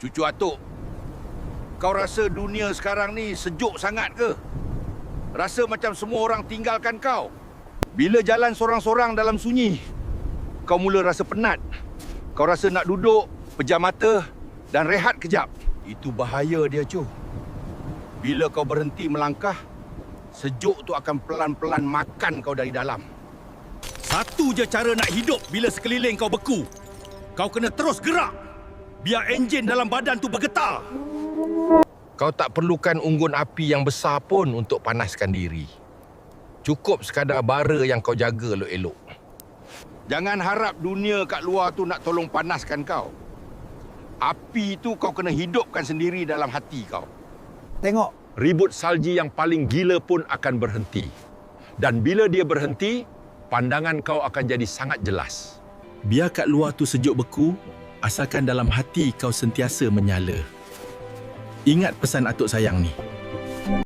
Cucu atuk, kau rasa dunia sekarang ni sejuk sangat ke? Rasa macam semua orang tinggalkan kau. Bila jalan sorang-sorang dalam sunyi, kau mula rasa penat. Kau rasa nak duduk, pejam mata dan rehat kejap. Itu bahaya dia, cu. Bila kau berhenti melangkah, sejuk tu akan pelan-pelan makan kau dari dalam. Satu je cara nak hidup bila sekeliling kau beku. Kau kena terus gerak. Biar enjin dalam badan tu bergetar. Kau tak perlukan unggun api yang besar pun untuk panaskan diri. Cukup sekadar bara yang kau jaga elok-elok. Jangan harap dunia kat luar tu nak tolong panaskan kau. Api tu kau kena hidupkan sendiri dalam hati kau. Tengok. Ribut salji yang paling gila pun akan berhenti. Dan bila dia berhenti, pandangan kau akan jadi sangat jelas. Biar kat luar tu sejuk beku, asalkan dalam hati kau sentiasa menyala. Ingat pesan atuk sayang ni.